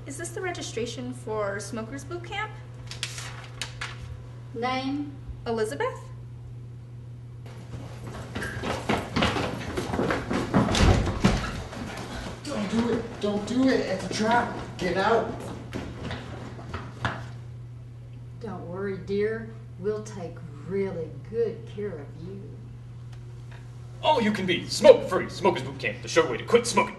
Is this the registration for Smokers Boot Camp? Name? Elizabeth? Don't do it. Don't do it. It's a trap. Get out. Don't worry, dear. We'll take really good care of you. All you can be smoke-free. Smokers Boot Camp, the sure way to quit smoking.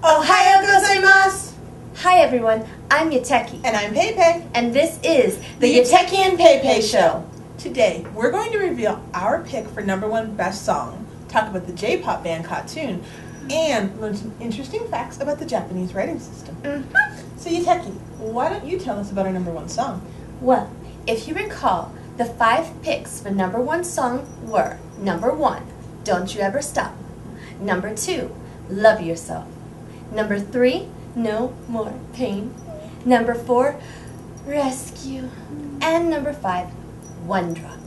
Ohayou gozaimasu! Hi everyone, I'm Yateki. And I'm PeiPei. And this is The Yateki and PeiPei Show. Today, we're going to reveal our pick for #1 best song, talk about the J-pop band KAT-TUN, and learn some interesting facts about the Japanese writing system. So Yateki, why don't you tell us about our #1 song? Well, if you recall, the 5 picks for #1 song were: #1, Don't You Ever Stop; #2, Love Yourself; #3, No More Pain; #4, Rescue; and #5, One Drop.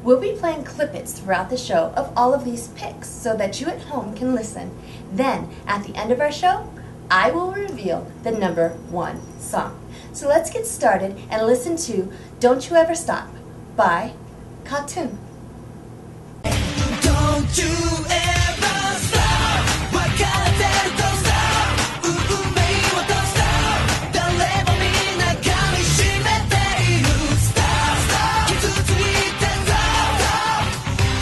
We'll be playing clip-its throughout the show of all of these picks so that you at home can listen. Then, at the end of our show, I will reveal the #1 song. So let's get started and listen to Don't You Ever Stop by KAT-TUN. Don't you ever stop. Don't stop. Don't stop. Don't let me not come Stop, stop. Stop.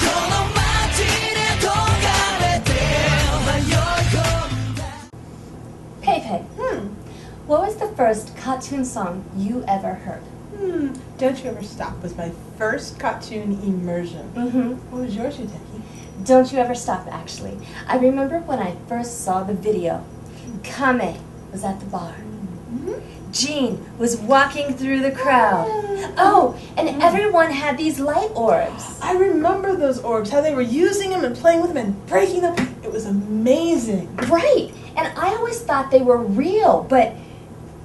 この街で焦がれて迷い込んだ PeiPei, what was the first KAT-TUN song you ever heard? Don't You Ever Stop was my first KAT-TUN immersion. What was yours, Yateki? Don't You Ever Stop, actually. I remember when I first saw the video. Kame was at the bar. Jean was walking through the crowd. Oh, and everyone had these light orbs. I remember those orbs, how they were using them and playing with them and breaking them. It was amazing. Right, and I always thought they were real, but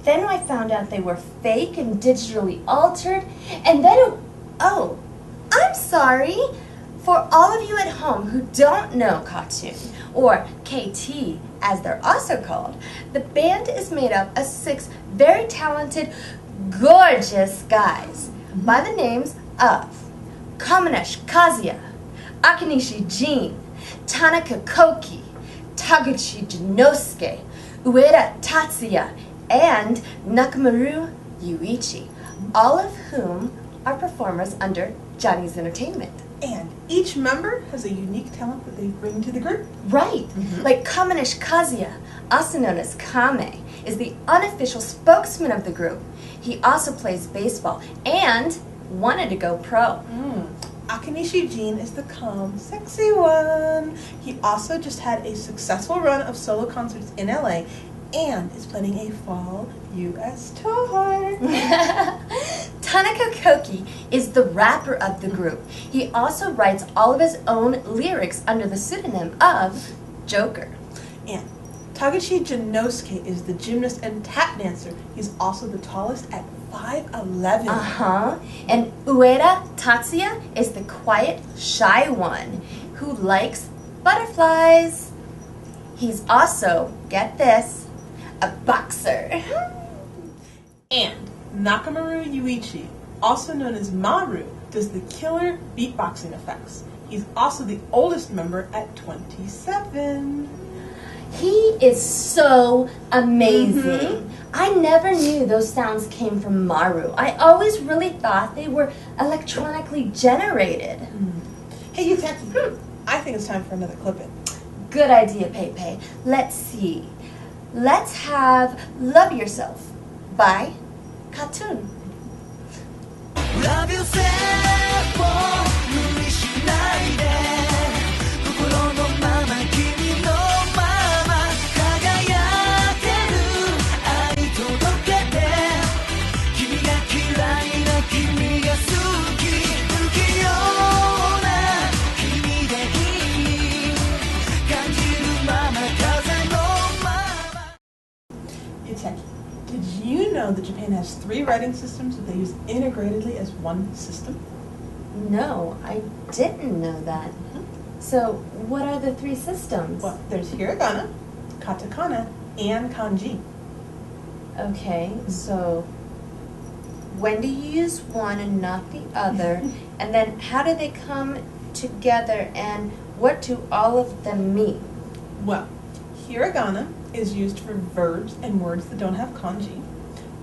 then I found out they were fake and digitally altered, and then oh, I'm sorry. For all of you at home who don't know KAT-TUN, or KT as they're also called, the band is made up of 6 very talented, gorgeous guys by the names of Kamenesh Kazuya, Akinishi Jin, Tanaka Koki, Taguchi Jinosuke, Ueda Tatsuya, and Nakamaru Yuichi, all of whom are performers under Johnny's Entertainment. And each member has a unique talent that they bring to the group. Right, like Kamenesh Kazuya, also known as Kame, is the unofficial spokesman of the group. He also plays baseball and wanted to go pro. Akinishi Jin is the calm, sexy one. He also just had a successful run of solo concerts in LA and is planning a fall US tour. Tanaka Koki is the rapper of the group. He also writes all of his own lyrics under the pseudonym of Joker. And Taguchi Jinosuke is the gymnast and tap dancer. He's also the tallest at 5'11". And Ueda Tatsuya is the quiet, shy one who likes butterflies. He's also, get this, a boxer. And Nakamaru Yuichi, also known as Maru, does the killer beatboxing effects. He's also the oldest member at 27. He is so amazing. I never knew those sounds came from Maru. I always really thought they were electronically generated. Hey, Yutaki, I think it's time for another clip-in. Good idea, PeiPei. Let's see. Let's have Love Yourself by KAT-TUN. Love yourself 無理しないで心のまま君のまま輝ける愛届けて君が嫌いな君が好き不器用な君でいい感じるまま風のまま Yutaki, did you know that Japan has 3 writing systems that they use integratedly as one system? No, I didn't know that. So, what are the 3 systems? Well, there's hiragana, katakana, and kanji. Okay, so when do you use one and not the other? And then how do they come together and what do all of them mean? Well, hiragana is used for verbs and words that don't have kanji.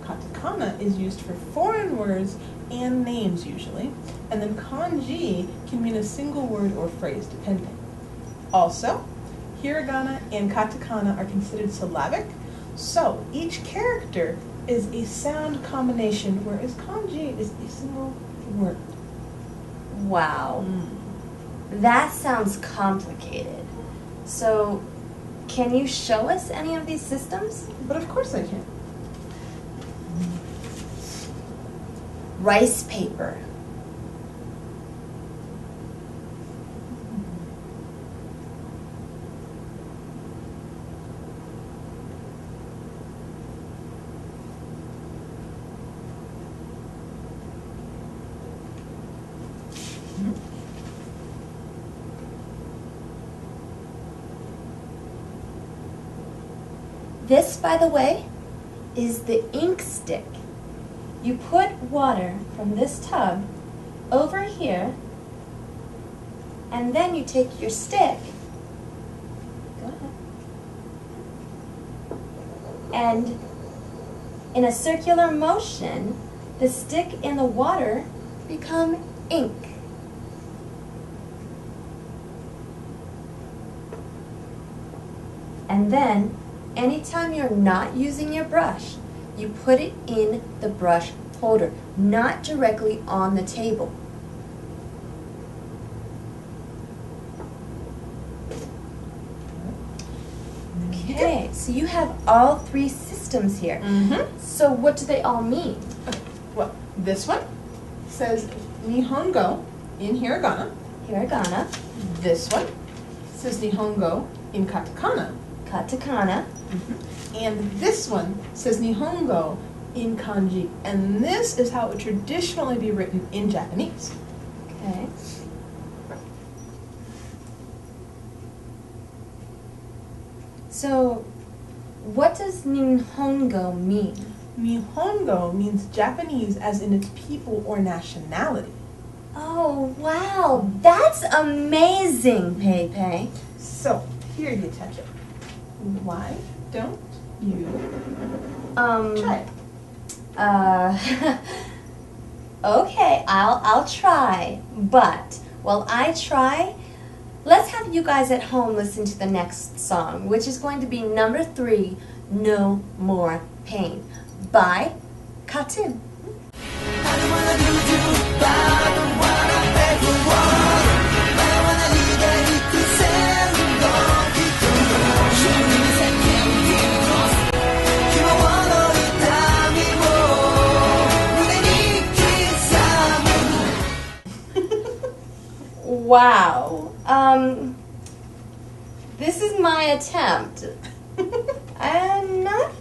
Katakana is used for foreign words and names usually. And then kanji can mean a single word or phrase depending. Also, hiragana and katakana are considered syllabic, so each character is a sound combination, whereas kanji is a single word. Wow, that sounds complicated. So, can you show us any of these systems? But of course I can. Rice paper. This, by the way, is the ink stick. You put water from this tub over here, and then you take your stick, go ahead, and in a circular motion, the stick and the water become ink. And then, anytime you're not using your brush, you put it in the brush holder, not directly on the table. Okay, so you have all 3 systems here. So what do they all mean? Well, this one says Nihongo in hiragana. Hiragana, This one says Nihongo in katakana. katakana, And this one says Nihongo in kanji. And this is how it would traditionally be written in Japanese. okay. So, what does Nihongo mean? Nihongo means Japanese as in its people or nationality. Oh, wow, that's amazing, PeiPei. So, here you touch it. Why don't you try it? Okay, I'll try. But while I try, let's have you guys at home listen to the next song, which is going to be number 3, No More Pain, by KAT-TUN. I don't wanna lose you, but I don't wanna ever want. I wanna leave it to send on people. Should we second things? You wanna Wow. This is my attempt. I'm not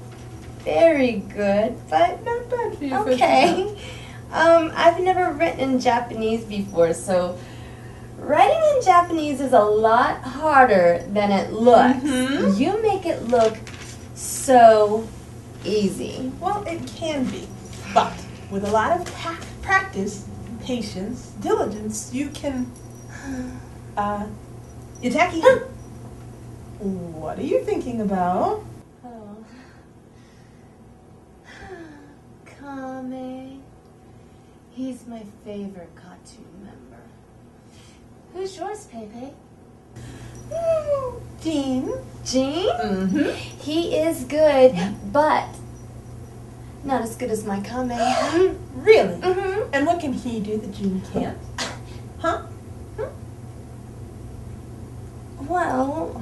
very good, but Not bad for you. okay. I've never written in Japanese before, so writing in Japanese is a lot harder than it looks. Mhm. You make it look so easy. Well, it can be, but with a lot of practice, patience, diligence, you can. Yutaki, what are you thinking about? Oh. Kame. He's my favorite KAT-TUN member. Who's yours, PeiPei? Jean. Gene? Mm-hmm. He is good, but not as good as my Kame. Really? Mm-hmm. And what can he do that Jean can't? Huh? Well,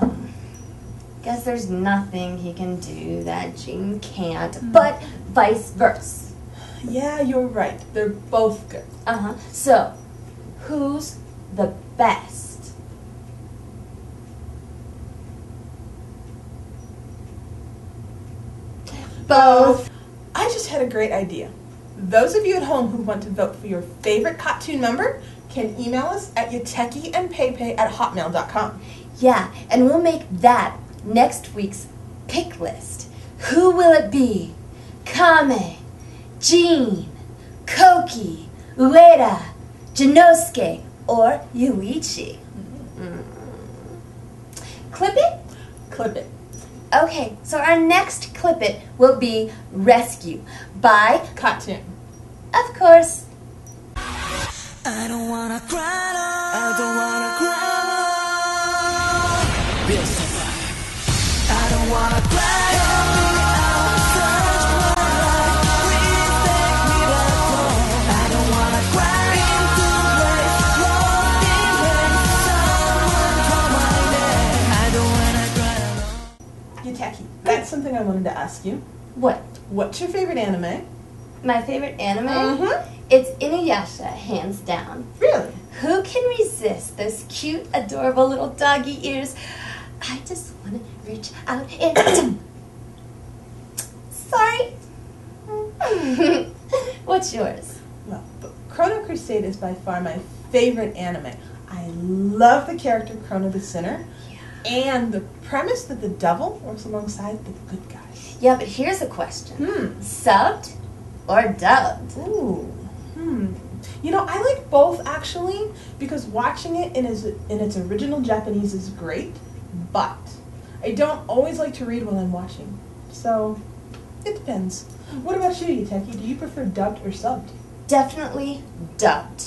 guess there's nothing he can do that Gene can't, but vice versa. Yeah, you're right. They're both good. Uh-huh. So, who's the best? Both. I just had a great idea. Those of you at home who want to vote for your favorite KAT-TUN member can email us at yatekiandpeipei@hotmail.com. Yeah, and we'll make that next week's pick list. Who will it be? Kame, Jean, Koki, Ueda, Jinosuke, or Yuichi? Clip it? Clip it. Okay, so our next clip it will be Rescue by, KAT-TUN. of course, I don't wanna cry, I don't wanna cry. I don't wanna cry, I search for life. Please take me back home. I don't wanna cry into waste, lost in pain. Someone call my name. I don't wanna cry alone. Yutaki, that's something I wanted to ask you. what? What's your favorite anime? My favorite anime? Mhm. It's Inuyasha, hands down. Really? Who can resist those cute, adorable little doggy ears? I just want to reach out and... Sorry. What's yours? Well, but Chrono Crusade is by far my favorite anime. I love the character Chrono the Sinner, and the premise that the devil works alongside the good guys. Yeah, but here's a question. Subbed or dubbed? Ooh. You know, I like both actually, because watching it in its original Japanese is great, but I don't always like to read while I'm watching. So, it depends. What about you, Yuteki? Do you prefer dubbed or subbed? Definitely dubbed.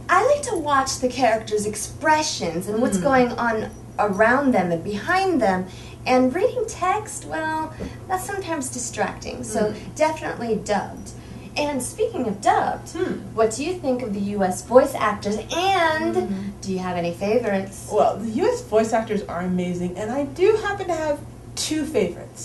I like to watch the characters' expressions and what's going on around them and behind them. And reading text, well, that's sometimes distracting. So definitely dubbed. And speaking of dubbed, what do you think of the U.S. voice actors? And do you have any favorites? Well, the U.S. voice actors are amazing, and I do happen to have two favorites.